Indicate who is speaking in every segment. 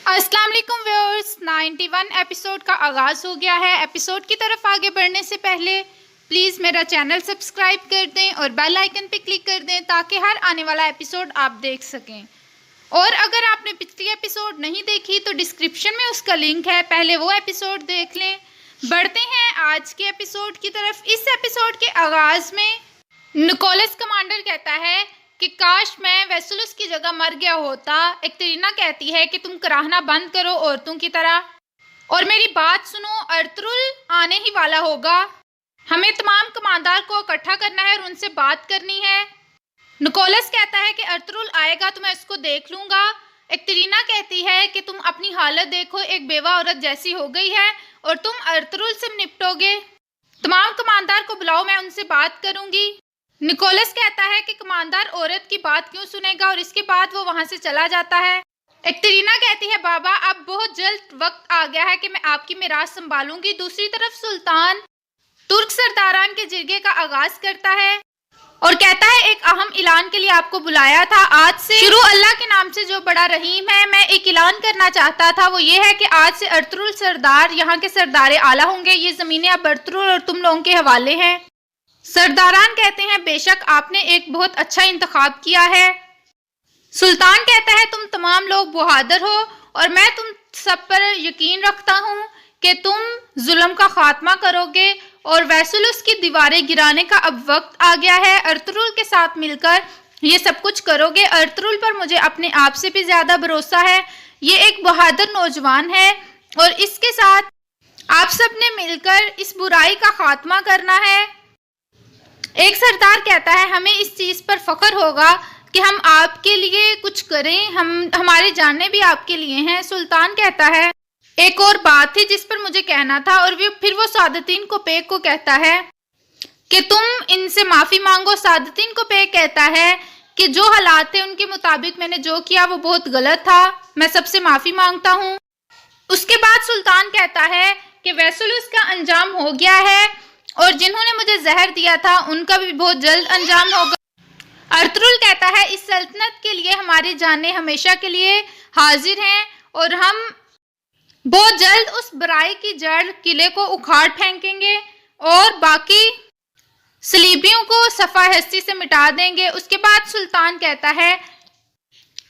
Speaker 1: अस्सलाम वालेकुम viewers, 91 episode का आगाज़ हो गया है। एपिसोड की तरफ आगे बढ़ने से पहले प्लीज़ मेरा चैनल सब्सक्राइब कर दें और बेल आइकन पे क्लिक कर दें ताकि हर आने वाला एपिसोड आप देख सकें। और अगर आपने पिछली एपिसोड नहीं देखी तो डिस्क्रिप्शन में उसका लिंक है, पहले वो एपिसोड देख लें। बढ़ते हैं आज के एपिसोड की तरफ। इस एपिसोड के आगाज़ में निकोलस कमांडर कहता है कि काश मैं वेसुलस की जगह मर गया होता। एक्टरीना कहती है कि तुम कराहना बंद करो औरतों की तरह और मेरी बात सुनो, अर्तुरुल आने ही वाला होगा। हमें तमाम कमांडर को इकट्ठा करना है और उनसे बात करनी है। निकोलस कहता है कि अर्तुरुल आएगा तो मैं उसको देख लूँगा। एक्टरीना कहती है कि तुम अपनी हालत देखो, एक बेवा औरत जैसी हो गई है और तुम अर्तुरुल से निपटोगे। तमाम कमांडर को बुलाओ, मैं उनसे बात करूँगी। निकोलस कहता है कि कमांडर औरत की बात क्यों सुनेगा और इसके बाद वो वहाँ से चला जाता है। एक्टरीना कहती है बाबा अब बहुत जल्द वक्त आ गया है कि मैं आपकी मिरास संभालूंगी। दूसरी तरफ सुल्तान तुर्क सरदारान के जिरगे का आगाज करता है और कहता है एक अहम ऐलान के लिए आपको बुलाया था। आज से शुरू अल्लाह के नाम से जो बड़ा रहीम है, मैं एक ऐलान करना चाहता था, वो ये है कि आज से अर्तुरुल सरदार यहाँ के सरदार आला होंगे। ये ज़मीनें अब अर्तुरुल और तुम लोगों के हवाले हैं। सरदारान कहते हैं बेशक आपने एक बहुत अच्छा इंतखाब किया है। सुल्तान कहता है तुम तमाम लोग बहादुर हो और मैं तुम सब पर यकीन रखता हूँ कि तुम जुल्म का खात्मा करोगे और वेसुलस की दीवारें गिराने का अब वक्त आ गया है। अर्तुरुल के साथ मिलकर ये सब कुछ करोगे। अर्तुरुल पर मुझे अपने आप से भी ज्यादा भरोसा है। ये एक बहादुर नौजवान है और इसके साथ आप सब ने मिलकर इस बुराई का खात्मा करना है। एक सरदार कहता है हमें इस चीज़ पर फ़ख्र होगा कि हम आपके लिए कुछ करें, हमारे जाने भी आपके लिए हैं। सुल्तान कहता है एक और बात थी जिस पर मुझे कहना था और फिर वो सादतीन को पेक को कहता है कि तुम इनसे माफ़ी मांगो। सादतीन को पेक कहता है कि जो हालात थे उनके मुताबिक मैंने जो किया वो बहुत गलत था, मैं सबसे माफ़ी मांगता हूँ। उसके बाद सुल्तान कहता है कि वेसुलस का अंजाम हो गया है और जिन्होंने मुझे जहर दिया था उनका भी बहुत जल्द अंजाम होगा। अर्तुरुल कहता है इस सल्तनत के लिए हमारी जानें हमेशा के लिए हाजिर हैं और हम बहुत जल्द उस बुराई की जड़ किले को उखाड़ फेंकेंगे और बाकी सलीबियों को सफ़ा हस्ती से मिटा देंगे। उसके बाद सुल्तान कहता है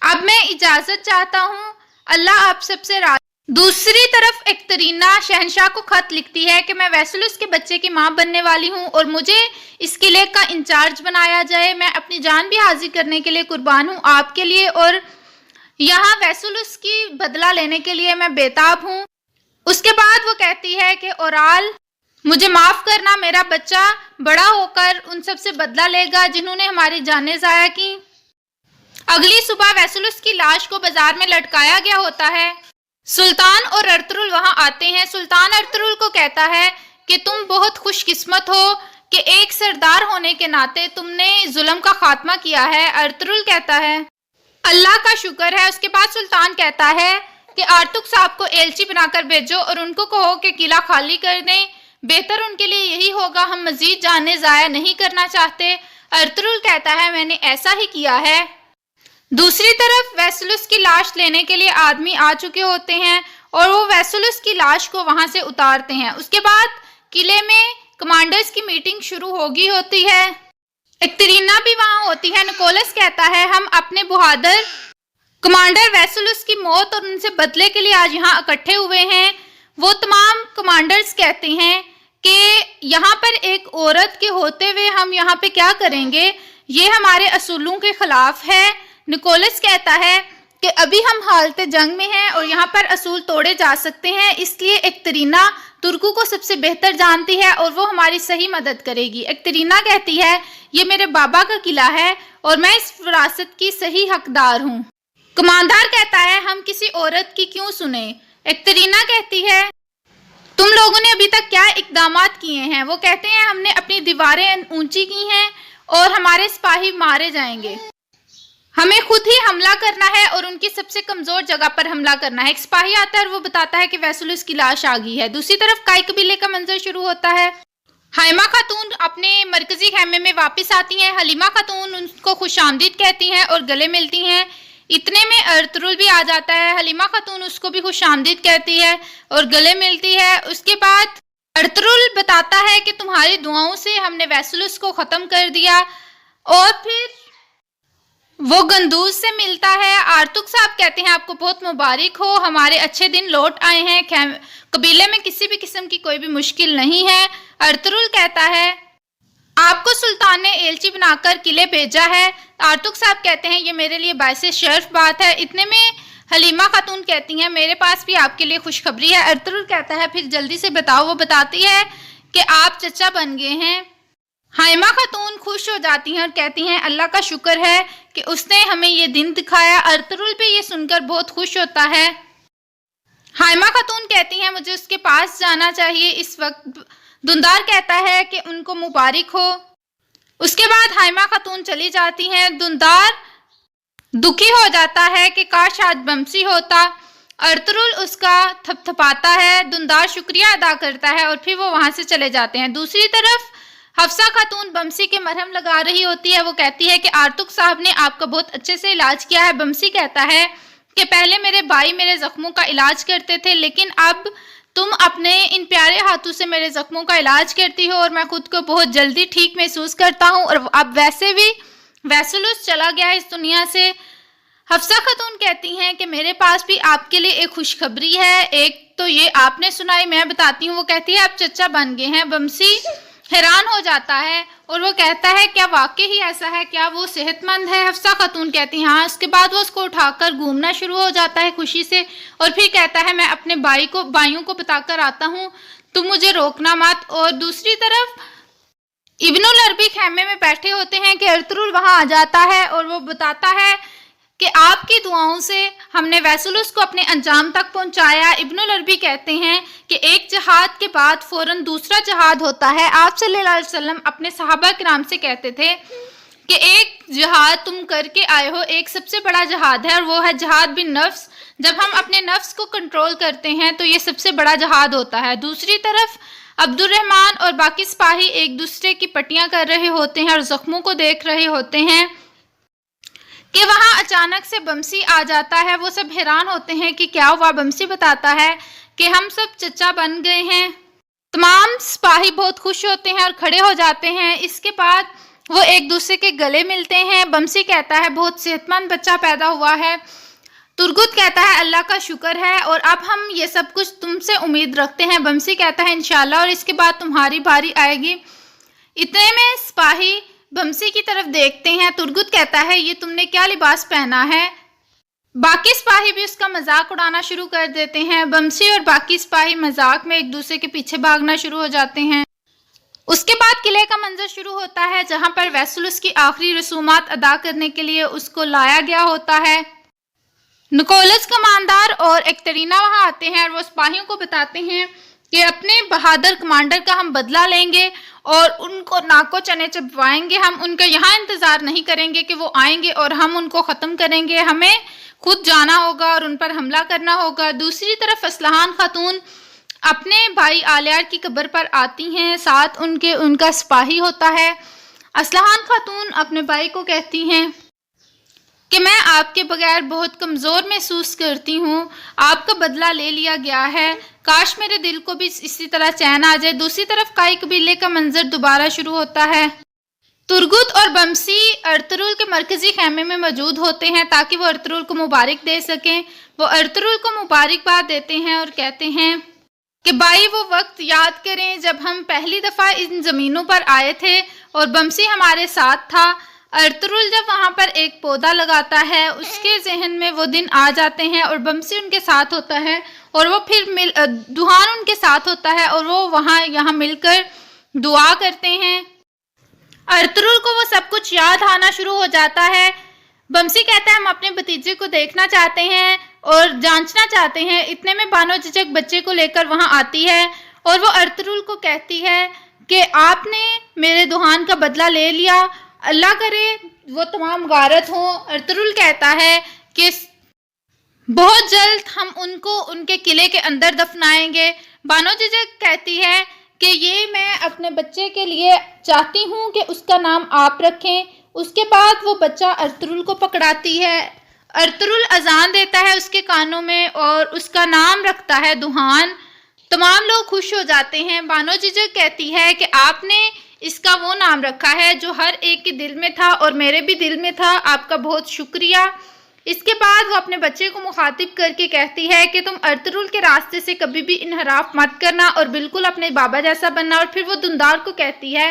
Speaker 1: अब मैं इजाज़त चाहता हूँ, अल्लाह आप सबसे राज़ी। दूसरी तरफ एक्टरीना शहनशाह को खत लिखती है कि मैं वेसुलस के बच्चे की मां बनने वाली हूं और मुझे इस किले का इंचार्ज बनाया जाए। मैं अपनी जान भी हाजिर करने के लिए कुर्बान हूं आपके लिए और यहाँ वेसुलस की बदला लेने के लिए मैं बेताब हूं। उसके बाद वो कहती है कि ओराल मुझे माफ़ करना, मेरा बच्चा बड़ा होकर उन सब से बदला लेगा जिन्होंने हमारी जानें ज़ाया की। अगली सुबह वेसुलस की लाश को बाजार में लटकाया गया होता है। सुल्तान और अर्तुरुल वहां आते हैं। सुल्तान अर्तुरुल को कहता है कि तुम बहुत खुशकिस्मत हो कि एक सरदार होने के नाते तुमने जुल्म का खात्मा किया है। अर्तुरुल कहता है अल्लाह का शुक्र है। उसके बाद सुल्तान कहता है कि आर्तुक साहब को एलची बनाकर भेजो और उनको कहो कि किला खाली कर दें, बेहतर उनके लिए यही होगा, हम मजीद जाने ज़ाया नहीं करना चाहते। अर्तुरुल कहता है मैंने ऐसा ही किया है। दूसरी तरफ वेसुलस की लाश लेने के लिए आदमी आ चुके होते हैं और वो वेसुलस की लाश को वहां से उतारते हैं। उसके बाद किले में कमांडर्स की मीटिंग शुरू होगी होती है। एक्टरीना भी वहां होती है। निकोलस कहता है हम अपने बहादुर कमांडर वेसुलस की मौत और उनसे बदले के लिए आज यहाँ इकट्ठे हुए हैं। वो तमाम कमांडर्स कहते हैं कि यहाँ पर एक औरत के होते हुए हम यहाँ पे क्या करेंगे, ये हमारे असूलों के खिलाफ है। निकोलस कहता है कि अभी हम हालत जंग में हैं और यहाँ पर असूल तोड़े जा सकते हैं, इसलिए एक्टरीना तुर्कों को सबसे बेहतर जानती है और वो हमारी सही मदद करेगी। एक्टरीना कहती है ये मेरे बाबा का किला है और मैं इस विरासत की सही हकदार हूँ। कमांडर कहता है हम किसी औरत की क्यों सुने। एक्टरीना कहती है तुम लोगों ने अभी तक क्या इकदामात किए हैं। वो कहते हैं हमने अपनी दीवारें ऊंची की हैं और हमारे सिपाही मारे जाएंगे, हमें खुद ही हमला करना है और उनकी सबसे कमजोर जगह पर हमला करना है। एक सिपाही आता है और वो बताता है कि वेसुलस की लाश आ गई है। दूसरी तरफ काई कबीले का मंजर शुरू होता है। हाइमा खातून अपने मरकजी खेमे में वापस आती हैं। हलीमा खातून उनको खुशामदीद कहती हैं और गले मिलती हैं। इतने में अर्तुरुल भी आ जाता है। हलीमा खातून उसको भी खुश आमदीद कहती है और गले मिलती है। उसके बाद अर्तुरुल बताता है कि तुम्हारी दुआओं से हमने वैसुलस को ख़त्म कर दिया, और फिर वो गंदूज से मिलता है। आर्तुक साहब कहते हैं आपको बहुत मुबारक हो, हमारे अच्छे दिन लौट आए हैं, कबीले में किसी भी किस्म की कोई भी मुश्किल नहीं है। अर्तुरुल कहता है आपको सुल्तान ने एलची बनाकर किले भेजा है। आर्तुक साहब कहते हैं ये मेरे लिए बायसे शर्फ बात है। इतने में हलीमा खातून कहती हैं मेरे पास भी आपके लिए खुशखबरी है। अर्तुरुल कहता है फिर जल्दी से बताओ। वो बताती है कि आप चचा बन गए हैं। हलीमा खातून खुश हो जाती हैं और कहती हैं अल्लाह का शुक्र है कि उसने हमें ये दिन दिखाया। अर्तुरुल भी ये सुनकर बहुत खुश होता है। हलीमा खातून कहती हैं मुझे उसके पास जाना चाहिए इस वक्त। दुंदार कहता है कि उनको मुबारक हो। उसके बाद हलीमा खातून चली जाती हैं। दुंदार दुखी हो जाता है कि काश आज बमसी होता। अर्तुरुल उसका थपथपाता है। दुंदार शुक्रिया अदा करता है और फिर वो वहाँ से चले जाते हैं। दूसरी तरफ हफ्सा खातून बमसी के मरहम लगा रही होती है। वो कहती है कि आर्तुक साहब ने आपका बहुत अच्छे से इलाज किया है। बमसी कहता है कि पहले मेरे भाई मेरे ज़ख्मों का इलाज करते थे, लेकिन अब तुम अपने इन प्यारे हाथों से मेरे ज़ख्मों का इलाज करती हो और मैं खुद को बहुत जल्दी ठीक महसूस करता हूँ। और अब वैसे भी वैसुलस चला गया है इस दुनिया से। हफ्सा खातून कहती हैं कि मेरे पास भी आपके लिए एक खुशखबरी है। एक तो ये आपने सुनाई, मैं बताती हूँ। वो कहती है आप चचा बन गए हैं। बमसी हैरान हो जाता है और वो कहता है क्या वाकई ही ऐसा है, क्या वो सेहतमंद है? हफ्सा खातून कहती हैं हाँ। उसके बाद वो उसको उठाकर घूमना शुरू हो जाता है खुशी से, और फिर कहता है मैं अपने भाइयों को बताकर आता हूँ, तुम मुझे रोकना मत। और दूसरी तरफ इब्नुल अरबी खेमे में बैठे होते हैं कि अर्तुरुल वहाँ आ जाता है और वो बताता है कि आपकी दुआओं से हमने वैसुलस को अपने अंजाम तक पहुंचाया। इब्नुल अरबी कहते हैं कि एक जहाद के बाद फौरन दूसरा जहाद होता है। आप सल्लल्लाहु अलैहि वसल्लम अपने सहाबा किराम से कहते थे कि एक जहाद तुम करके आए हो, एक सबसे बड़ा जहाद है और वो है जहाद बिन नफ्स। जब हम अपने नफ्स को कंट्रोल करते हैं तो ये सबसे बड़ा जहाद होता है। दूसरी तरफ अब्दुर्रहमान और बाकी सिपाही एक दूसरे की पट्टियाँ कर रहे होते हैं और ज़ख्मों को देख रहे होते हैं कि वहाँ अचानक से बमसी आ जाता है। वो सब हैरान होते हैं कि क्या हुआ। बमसी बताता है कि हम सब चचा बन गए हैं। तमाम सिपाही बहुत खुश होते हैं और खड़े हो जाते हैं। इसके बाद वो एक दूसरे के गले मिलते हैं। बमसी कहता है बहुत सेहतमंद बच्चा पैदा हुआ है। तुर्गुत कहता है अल्लाह का शुक्र है और अब हम ये सब कुछ तुमसे उम्मीद रखते हैं। बमसी कहता है इंशाल्लाह, और इसके बाद तुम्हारी बारी आएगी। इतने में सिपाही बमसी की तरफ देखते हैं। तुर्गुत कहता है ये तुमने क्या लिबास पहना है। बाकी सिपाही भी उसका मजाक उड़ाना शुरू कर देते हैं। बमसी और बाकी सिपाही मजाक में एक दूसरे के पीछे भागना शुरू हो जाते हैं। उसके बाद किले का मंजर शुरू होता है जहां पर वैसुलस की आखिरी रसूमात अदा करने के लिए उसको लाया गया होता है। निकोलस कमांडर और एक्टरीना वहां आते हैं और वो सिपाहियों को बताते हैं कि अपने बहादुर कमांडर का हम बदला लेंगे और उनको नाको चने चबवाएंगे। हम उनका यहाँ इंतज़ार नहीं करेंगे कि वो आएंगे और हम उनको ख़त्म करेंगे। हमें खुद जाना होगा और उन पर हमला करना होगा। दूसरी तरफ असलहान खातून अपने भाई आलियार की कब्र पर आती हैं। साथ उनका सिपाही होता है। असलहान खातून अपने भाई को कहती हैं कि मैं आपके बगैर बहुत कमज़ोर महसूस करती हूँ। आपका बदला ले लिया गया है, काश मेरे दिल को भी इसी तरह चैन आ जाए। दूसरी तरफ काई कबीले का मंजर दोबारा शुरू होता है। तुर्गुत और बमसी अर्तुरुल के मरकजी खेमे में मौजूद होते हैं ताकि वो अर्तुरुल को मुबारक दे सकें। वो अर्तुरुल को मुबारकबाद देते हैं और कहते हैं कि भाई वो वक्त याद करें जब हम पहली दफ़ा इन ज़मीनों पर आए थे और बमसी हमारे साथ था। अर्तुरुल जब वहाँ पर एक पौधा लगाता है उसके जहन में वो दिन आ जाते हैं और बमसी उनके साथ होता है और वो फिर दुहान उनके साथ होता है और वो यहाँ मिलकर दुआ करते हैं। अर्तुरुल को वो सब कुछ याद आना शुरू हो जाता है। बमसी कहता है हम अपने भतीजे को देखना चाहते हैं और जांचना चाहते हैं। इतने में बानो चिचक बच्चे को लेकर वहाँ आती है और वो अर्तुरुल को कहती है कि आपने मेरे दुहान का बदला ले लिया, अल्लाह करे वो तमाम गारत हों। अर्तुरुल कहता है कि बहुत जल्द हम उनको उनके किले के अंदर दफनाएंगे। बानो चिचक कहती है कि ये मैं अपने बच्चे के लिए चाहती हूँ कि उसका नाम आप रखें। उसके बाद वो बच्चा अर्तुरुल को पकड़ाती है ارطغرل اذان دیتا ہے اس کے کانوں میں اور اس کا نام رکھتا ہے دوحان۔ تمام لوگ خوش ہو جاتے ہیں۔ بانو جھجک کہتی ہے کہ آپ نے اس کا وہ نام رکھا ہے جو ہر ایک کے دل میں تھا اور میرے بھی دل میں تھا، آپ کا بہت شکریہ۔ اس کے بعد وہ اپنے بچے کو مخاطب کر کے کہتی ہے کہ تم ارطغرل کے راستے سے کبھی بھی انحراف مت کرنا اور بالکل اپنے بابا جیسا بننا۔ اور پھر وہ دندار کو کہتی ہے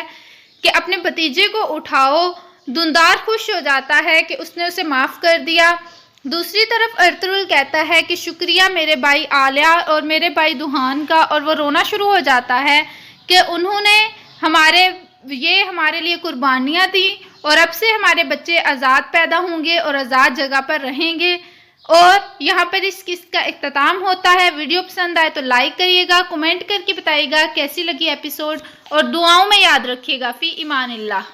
Speaker 1: کہ اپنے بھتیجے کو اٹھاؤ۔ دندار خوش ہو جاتا ہے کہ اس نے اسے معاف کر دیا۔ دوسری طرف ارطغرل کہتا ہے کہ شکریہ میرے بھائی آلیہ اور میرے بھائی دوحان کا، اور وہ رونا شروع ہو جاتا ہے کہ انہوں نے ہمارے لیے قربانیاں دی اور اب سے ہمارے بچے آزاد پیدا ہوں گے اور آزاد جگہ پر رہیں گے۔ اور یہاں پر اس قسط کا اختتام ہوتا ہے۔ ویڈیو پسند آئے تو لائک کریے گا، کمنٹ کر کے بتائیے گا کیسی لگی ایپیسوڈ، اور دعاؤں میں یاد رکھیے گا۔ فی امان اللہ۔